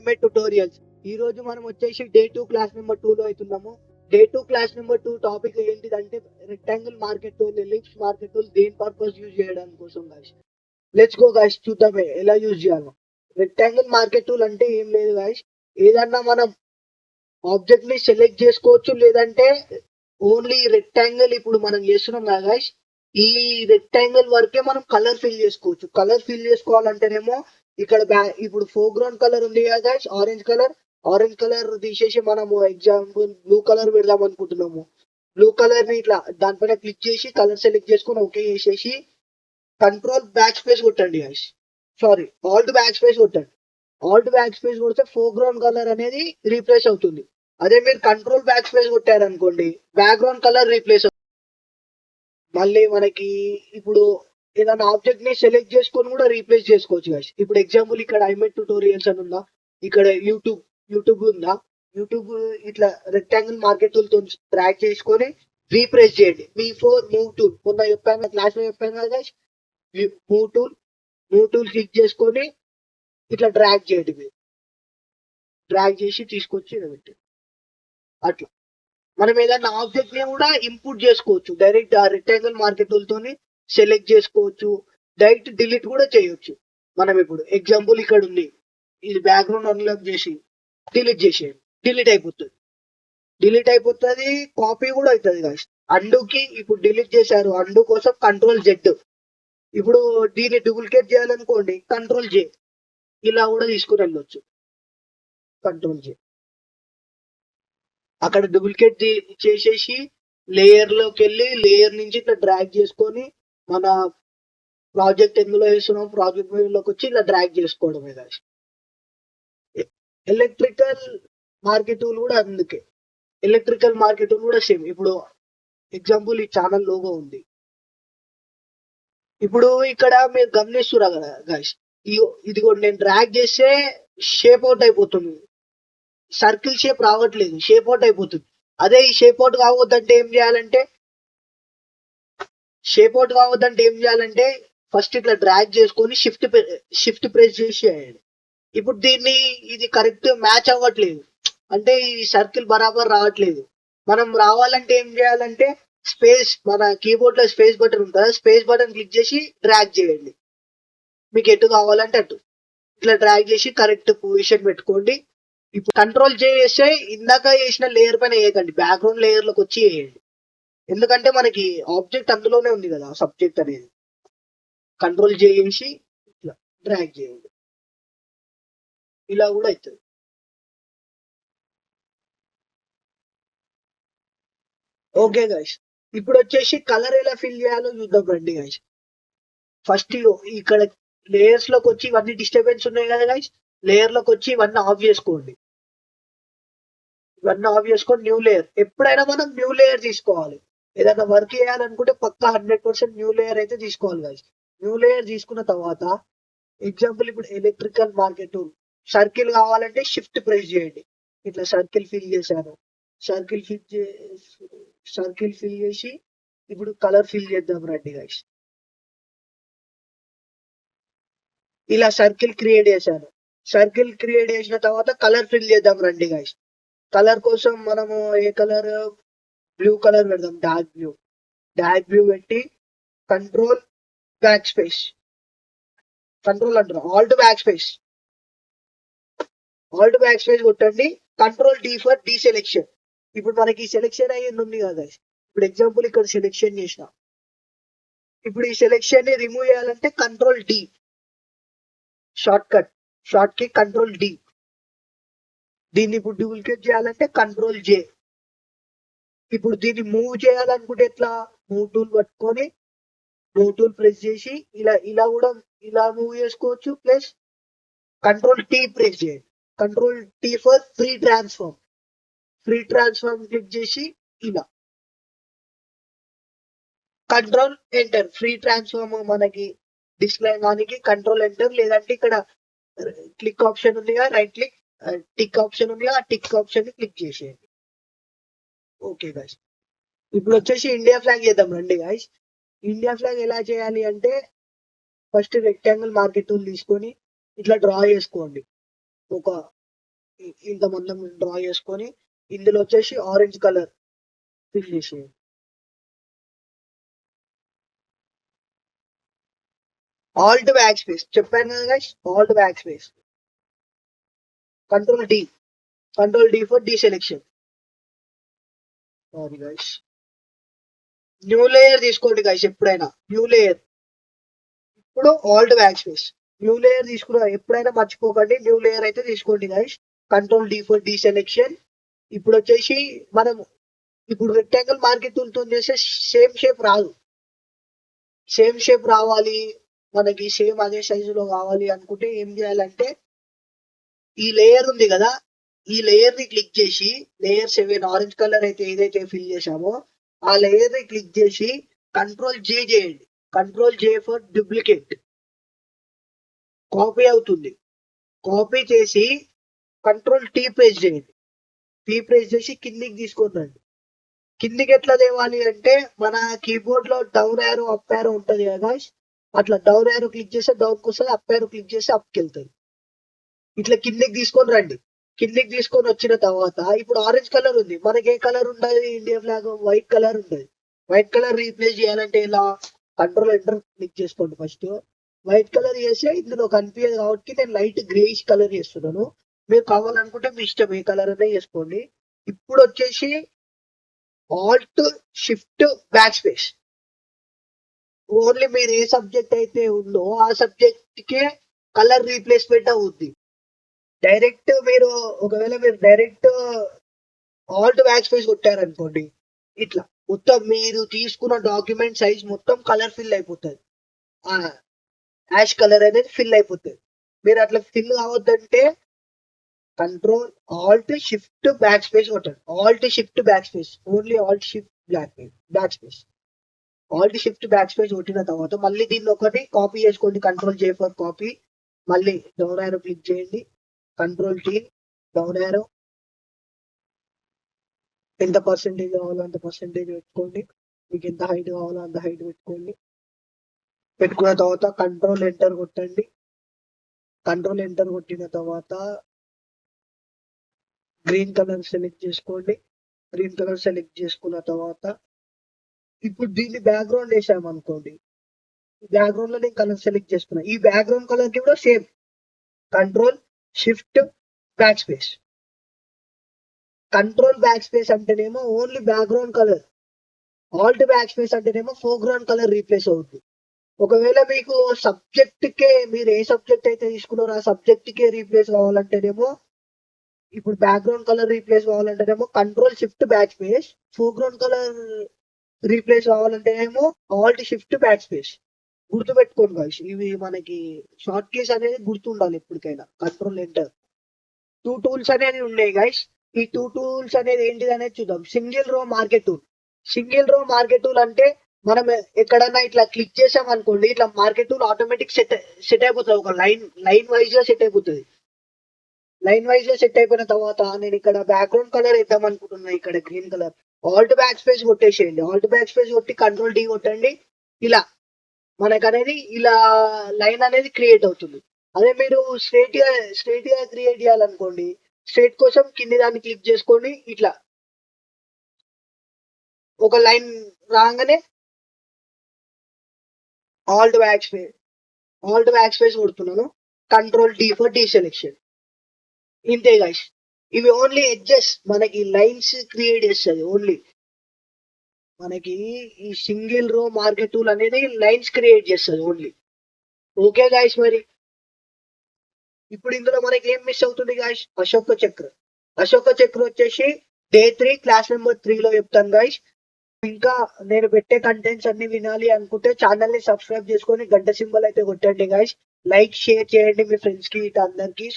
ఐమెట్ tutorials. ఈ రోజు మనం వచ్చేసి డే 2 క్లాస్ నెంబర్ 2 లో అవుతున్నాము. డే 2 క్లాస్ నెంబర్ 2 టాపిక్ ఏంటిదంటే rectangle marquee tool, ellipse market tool దేని పర్పస్ యూజ్ చేయడానికి కోసం గాయ్స్. లెట్స్ గో గాయ్స్, చూద్దామే ఎలా యూజ్ చేయాలో. రెక్టాంగిల్ మార్కెట్ టూల్ అంటే ఏం లేదు గాయ్స్, ఏదన్నా మనం ఆబ్జెక్ట్ ని సెలెక్ట్ చేసుకోవచ్చు, లేదంటే ఓన్లీ రెక్టాంగిల్ ఇప్పుడు మనం చేస్తున్నాం కదా గాయ్స్, ఈ రెక్టాంగిల్ వరకే మనం కలర్ ఫిల్ చేసుకోవచ్చు. కలర్ ఫిల్ చేసుకోవాలంటేనేమో ఇక్కడ ఇప్పుడు ఫోర్గ్రౌండ్ కలర్ ఉంది కదా గైస్, ఆరెంజ్ కలర్ తీసేసి మనము ఎగ్జాంపుల్ బ్లూ కలర్ పెడదాం అనుకుంటున్నాము. బ్లూ కలర్ ని ఇట్లా దానిపైన క్లిక్ చేసి కలర్ సెలెక్ట్ చేసుకొని ఓకే చేసేసి కంట్రోల్ బ్యాక్ స్పేస్ కొట్టండి guys. Sorry, alt back space కొట్టండి. ఆల్ట్ బ్యాక్ స్పేస్ కొడితే ఫోర్గ్రౌండ్ కలర్ అనేది రీప్లేస్ అవుతుంది. అదే మీరు కంట్రోల్ బ్యాక్ స్పేస్ కొట్టారనుకోండి, బ్యాక్గ్రౌండ్ కలర్ రీప్లేస్ అవుతుంది. మళ్ళీ మనకి ఇప్పుడు ఏదైనా ఆబ్జెక్ట్ ని సెలెక్ట్ చేసుకొని కూడా రీప్లేస్ చేసుకోవచ్చు గైస్. ఇప్పుడు ఎగ్జాంపుల్ ఇక్కడ ఐమెట్ ట్యూటోరియల్స్ అని ఉందా, ఇక్కడ యూట్యూబ్ ఉందా, యూట్యూబ్ ఇట్లా రెక్టాంగిల్ మార్కెట్ టూల్ తో ట్రాక్ చేసుకొని రీప్లేస్ చేయండి. మూవ్ టూల్ మొన్న చెప్పాను, క్లాస్ లో చెప్పాను కదా గైస్, మూవ్ టూల్ క్లిక్ చేసుకొని ఇట్లా డ్రాగ్ చేయండి. మీరు డ్రాగ్ చేసి తీసుకొచ్చి పెట్టి అట్లా మనం ఏదైనా ఆబ్జెక్ట్ ని కూడా ఇంపోర్ట్ చేసుకోవచ్చు. డైరెక్ట్ ఆ రెక్టాంగిల్ మార్కెట్ టూల్ తోని సెలెక్ట్ చేసుకోవచ్చు, డైరెక్ట్ డిలీట్ కూడా చేయొచ్చు. మనం ఇప్పుడు ఎగ్జాంపుల్ ఇక్కడ ఉంది, ఇది బ్యాక్గ్రౌండ్ అన్లాక్ చేసి డిలీట్ చేసేయండి, డిలీట్ అయిపోతుంది. కాపీ కూడా అవుతుంది గాయస్. అండుకి ఇప్పుడు డిలీట్ చేశారు, అండు కోసం కంట్రోల్ జెడ్. ఇప్పుడు దీన్ని డూప్లికేట్ చేయాలనుకోండి, కంట్రోల్ జే, ఇలా కూడా తీసుకుని వెళ్ళొచ్చు. కంట్రోల్ జే అక్కడ డూప్లికేట్ చేసేసి లేయర్ లోకి వెళ్ళి లేయర్ నుంచి ఇట్లా డ్రాగ్ చేసుకొని మన ప్రాజెక్ట్ ఎందులో వేస్తున్నాం ప్రాజెక్ట్ లోకి వచ్చి ఇలా డ్రాగ్ చేసుకోవడమే గాయస్. ఎలక్ట్రికల్ మార్కెట్ టూల్ కూడా అందుకే, ఎలక్ట్రికల్ మార్కెట్ టూల్ కూడా సేమ్. ఇప్పుడు ఎగ్జాంపుల్ ఈ ఛానల్ లోగో ఉంది. ఇప్పుడు ఇక్కడ మీరు గమనిస్తురా కదా గాయస్, ఇది కూడా నేను డ్రాగ్ చేస్తే షేప్ అవుట్ అయిపోతుంది, సర్కిల్ షేప్ రావట్లేదు, షేప్ అవుట్ అయిపోతుంది. అదే ఈ షేప్ అవుట్ కావద్దంటే ఏం చేయాలంటే ఫస్ట్ ఇట్లా డ్రాగ్ చేసుకొని షిఫ్ట్ ప్రెస్ చేసి చేయండి. ఇప్పుడు ఇది కరెక్ట్ మ్యాచ్ అవ్వట్లేదు, అంటే ఈ సర్కిల్ బరాబర్ రావట్లేదు. మనం రావాలంటే ఏం చేయాలంటే మన కీబోర్డ్ లో స్పేస్ బటన్ ఉంటుంది, స్పేస్ బటన్ క్లిక్ చేసి డ్రాగ్ చేయండి. మీకు ఎటు కావాలంటే అటు ఇట్లా డ్రాగ్ చేసి కరెక్ట్ పొజిషన్ పెట్టుకోండి. ఇప్పుడు కంట్రోల్ చేస్తే ఇందాక చేసిన లేయర్ పైన వేయకండి, బ్యాక్గ్రౌండ్ లేయర్ లోకి వచ్చి వేయండి. ఎందుకంటే మనకి ఆబ్జెక్ట్ అందులోనే ఉంది కదా, సబ్జెక్ట్ అనేది. కంట్రోల్ చేసి ఇట్లా డ్రాగ్ చేయండి, ఇలా కూడా అవుతుంది. ఓకే గైస్, ఇప్పుడు వచ్చేసి కలర్ ఎలా ఫిల్ చేయాలో చూద్దాం రండి గైస్. ఫస్ట్ ఇక్కడ లేయర్స్ లోకి వచ్చి ఇవన్నీ డిస్టర్బెన్స్ ఉన్నాయి కదా గైస్, లేయర్ లోకి వచ్చి ఇవన్నీ ఆఫ్ చేసుకోండి. New layer. ఎప్పుడైనా మనం న్యూ లేయర్ తీసుకోవాలి. ఏదైనా వర్క్ చేయాలనుకుంటే పక్కా 100% న్యూ లేయర్ అయితే తీసుకోవాలి గైస్. న్యూ లేయర్ తీసుకున్న తర్వాత ఎగ్జాంపుల్ ఇప్పుడు ఎలక్ట్రికల్ మార్కెట్ టూల్, సర్కిల్ కావాలంటే షిఫ్ట్ ప్రెస్ చేయండి. ఇట్లా సర్కిల్ ఫిల్ చేశాను, సర్కిల్ ఫిల్ చేసి ఇప్పుడు కలర్ ఫిల్ చేద్దాం రండి గైస్. ఇలా సర్కిల్ క్రియేట్ చేసిన తర్వాత కలర్ ఫిల్ చేద్దాం రండి గైస్. కలర్ కోసం మనము ఏ కలర్, బ్లూ కలర్ పెడదాం, డార్క్ బ్లూ పెట్టి control back space, alt back space కొట్టండి. Control D for deselection. ఇప్పుడు మనకి సెలెక్షన్ అయ్యింది ఉంది కదా, ఇప్పుడు ఎగ్జాంపుల్ ఇక్కడ సెలెక్షన్ చేసిన, ఇప్పుడు ఈ సెలెక్షన్ ని రిమూవ్ చేయాలంటే కంట్రోల్ డి, షార్ట్ కి కంట్రోల్ డి. దీన్ని ఇప్పుడు డూప్లికేట్ చేయాలంటే కంట్రోల్ జే. ఇప్పుడు దీన్ని మూవ్ చేయాలనుకుంటే ఎట్లా, మూవ్ టూల్ పట్టుకొని మూవ్ టూల్ ప్రెస్ చేసి ఇలా మూవ్ చేసుకోవచ్చు. ప్లస్ కంట్రోల్ టీ ప్రెస్ చేయండి, control tea for free transform click చేసి ఇలా కంట్రోల్ ఎంటర్. ఫ్రీ ట్రాన్స్ఫార్మ్ మనకి డిస్ప్లే దానికి కంట్రోల్ ఎంటర్, లేదంటే ఇక్కడ క్లిక్ ఆప్షన్ ఉంది కదా, రైట్ క్లిక్ టిక్ ఆప్షన్ ఉంది కదా, ఆ టిక్ ఆప్షన్ ని క్లిక్ చేసేయండి. ఓకే గాయస్, ఇప్పుడు వచ్చేసి ఇండియా ఫ్లాగ్ చేద్దాం రండి గాయస్. ఇండియా ఫ్లాగ్ ఎలా చేయాలి అంటే ఫస్ట్ రెక్టాంగిల్ మార్కెట్ టూల్ తీసుకొని ఇట్లా డ్రా చేసుకోండి. ఒక ఇంత మందం డ్రా చేసుకొని ఇందులో వచ్చేసి ఆరెంజ్ కలర్ ఫిల్ చేసేయండి. ఆల్ట్ బ్యాక్ స్పేస్ చెప్పాను కదా guys, alt back space, control D, control D for D selection. Sorry guys, new layer తీసుకోండి గైస్ ఎప్పుడైనా, న్యూ లేయర్. ఇప్పుడు alt back space, new layer తీసుకున్నా ఎప్పుడైనా మర్చిపోకండి, న్యూ లేయర్ అయితే తీసుకోండి guys. Control D for D selection. ఇప్పుడు వచ్చేసి మనం ఇప్పుడు రెక్టాంగిల్ మార్కెట్ టూల్ తో చేస్తే సేమ్ షేప్ రాదు. సేమ్ షేప్ రావాలి, మనకి సేమ్ అదే సైజులో కావాలి అనుకుంటే ఏం చేయాలంటే ఈ లేయర్ ఉంది కదా, ఈ లేయర్ ని క్లిక్ చేసి లేయర్ 7 ఆరెంజ్ కలర్ అయితే ఏదైతే ఫిల్ చేసామో ఆ లేయర్ ని క్లిక్ చేసి కంట్రోల్ జే చేయండి. Control J for duplicate, copy అవుతుంది. కాపీ చేసి కంట్రోల్ టీ ప్రెస్ చేయండి. టీ ప్రెస్ చేసి కిందికి తీసుకొని రండి. కిందికి ఎట్లా తేవాలి అంటే మన కీబోర్డ్ లో డౌన్ యారో అప్ యారో ఉంటది కదా guys, అట్లా డౌన్ యారో క్లిక్ చేస్తే డౌన్ కి వస్తుంది, అప్ యారో క్లిక్ చేస్తే అప్ కి వెళ్తుంది. ఇట్లా కిందికి తీసుకొని రండి. కిందికి తీసుకొని వచ్చిన తర్వాత ఇప్పుడు ఆరెంజ్ కలర్ ఉంది, మనకి ఏ కలర్ ఉండదు ఇండియా ఫ్లాగ్, వైట్ కలర్ ఉంటుంది. వైట్ కలర్ రీప్లేస్ చేయాలంటే ఇలా కంట్రోల్ ఎంటర్ క్లిక్ చేసుకోండి. ఫస్ట్ వైట్ కలర్ చేస్తే ఇందులో కనిపించదు కాబట్టి నేను లైట్ గ్రేయిష్ కలర్ చేస్తున్నాను. మీరు కావాలనుకుంటే మీ ఇష్టం ఏ కలర్ అనే చేసుకోండి. ఇప్పుడు వచ్చేసి alt shift back space, only మీరు ఏ సబ్జెక్ట్ అయితే ఉందో ఆ సబ్జెక్ట్ కే కలర్ రీప్లేస్మెంట్ అవుద్ది. డైరెక్ట్ మీరు ఒకవేళ మీరు డైరెక్ట్ ఆల్ట్ బ్యాక్ స్పేస్ కొట్టారనుకోండి, ఇట్లా మొత్తం మీరు తీసుకున్న డాక్యుమెంట్ సైజ్ మొత్తం కలర్ ఫిల్ అయిపోతుంది, యాష్ కలర్ అనేది ఫిల్ అయిపోతుంది. మీరు అట్లా ఫిల్ కావద్దంటే control alt shift back space కొట్టండి. Alt shift back space, only alt shift back space. Alt shift back space కొట్టిన తర్వాత మళ్ళీ దీన్ని ఒకటి కాపీ చేసుకోండి. కంట్రోల్ జే ఫర్ కాపీ, మళ్ళీ డౌన్ యారో క్లిక్ చేయండి, కంట్రోల్ టీ, డౌన్ యారో, ఎంత పర్సెంటేజ్ కావాలో అంత పర్సెంటేజ్ పెట్టుకోండి. మీకు ఎంత హైట్ కావాలో అంత హైట్ పెట్టుకోండి. పెట్టుకున్న తర్వాత కంట్రోల్ ఎంటర్ కొట్టండి. కంట్రోల్ ఎంటర్ కొట్టిన తర్వాత గ్రీన్ కలర్ సెలెక్ట్ చేసుకోండి. గ్రీన్ కలర్ సెలెక్ట్ చేసుకున్న తర్వాత ఇప్పుడు దీన్ని బ్యాక్గ్రౌండ్ వేసాం అనుకోండి, బ్యాక్గ్రౌండ్ లో నేను కలర్ సెలెక్ట్ చేసుకున్నా, ఈ బ్యాక్గ్రౌండ్ కలర్ కి కూడా same control shift back space. Control back space అంటేనేమో only background colour, alt back space అంటేనేమో ఫోర్గ్రౌండ్ కలర్ రీప్లేస్ అవుతుంది. ఒకవేళ మీకు సబ్జెక్ట్ కే మీరు ఏ సబ్జెక్ట్ అయితే తీసుకున్నారో ఆ సబ్జెక్ట్ కే రీప్లేస్ కావాలంటేనేమో ఇప్పుడు బ్యాక్గ్రౌండ్ కలర్ రీప్లేస్ కావాలంటేనేమో control shift back space, foreground colour replace కావాలంటేనేమో ఆల్ట్ షిఫ్ట్ బ్యాక్ స్పేస్. గుర్తుపెట్టుకోండి guys, ఇవి మనకి షార్ట్ కీస్ అనేది గుర్తుండాలి ఎప్పటికైనా. Control enter. 2 టూల్స్ అనేది ఉన్నాయి గైస్. ఈ 2 టూల్స్ అనేది ఏంటిది అనేది చూద్దాం. Single row marquee tool. Single row marquee tool అంటే మనం ఎక్కడన్నా ఇట్లా క్లిక్ చేసాం అనుకోండి, ఇట్లా మార్కెట్ టూల్ ఆటోమేటిక్ సెట్ అయిపోతుంది. ఒక లైన్ వైజ్ గా సెట్ అయిపోతుంది. లైన్ వైజ్ గా సెట్ అయిపోయిన తర్వాత నేను ఇక్కడ బ్యాక్గ్రౌండ్ కలర్ ఇద్దాం అనుకుంటున్నా, ఇక్కడ green colour. Alt back space కొట్టేసేయండి. ఆల్ట్ బ్యాక్ స్పేస్ కొట్టి కంట్రోల్ డి కొట్టండి. ఇలా మనకు అనేది ఇలా లైన్ అనేది క్రియేట్ అవుతుంది. అదే మీరు స్ట్రైట్ గా క్రియేట్ చేయాలనుకోండి, స్ట్రైట్ కోసం కింది దాన్ని క్లిక్ చేసుకోండి, ఇట్లా ఒక లైన్ రాగానే ఆల్ట్ బ్యాక్ స్పేస్ కొడుతున్నాను, control D for D selection. ఇంతే గైస్, ఇవి ఓన్లీ ఎడ్జెస్, మనకి లైన్స్ క్రియేట్ చేస్తుంది. ఓన్లీ మనకి ఈ సింగిల్ రో మార్కెట్ టూల్ అనేది లైన్స్ క్రియేట్ చేస్తుంది ఓన్లీ. ఓకే గైస్, మరి ఇప్పుడు ఇందులో మనకి ఏం మిస్ అవుతుంది గైస్? అశోక చక్ర. అశోక చక్ర వచ్చేసి డే 3 క్లాస్ నెంబర్ 3 లో చెప్తాను గైస్. ఇంకా నేను పెట్టే కంటెంట్స్ అన్ని వినాలి అనుకుంటే ఛానల్ ని సబ్స్క్రైబ్ చేసుకొని గంట సింబల్ అయితే కొట్టండి గైస్. లైక్ షేర్ చేయండి మీ ఫ్రెండ్స్ కి ఇటు అందరికి.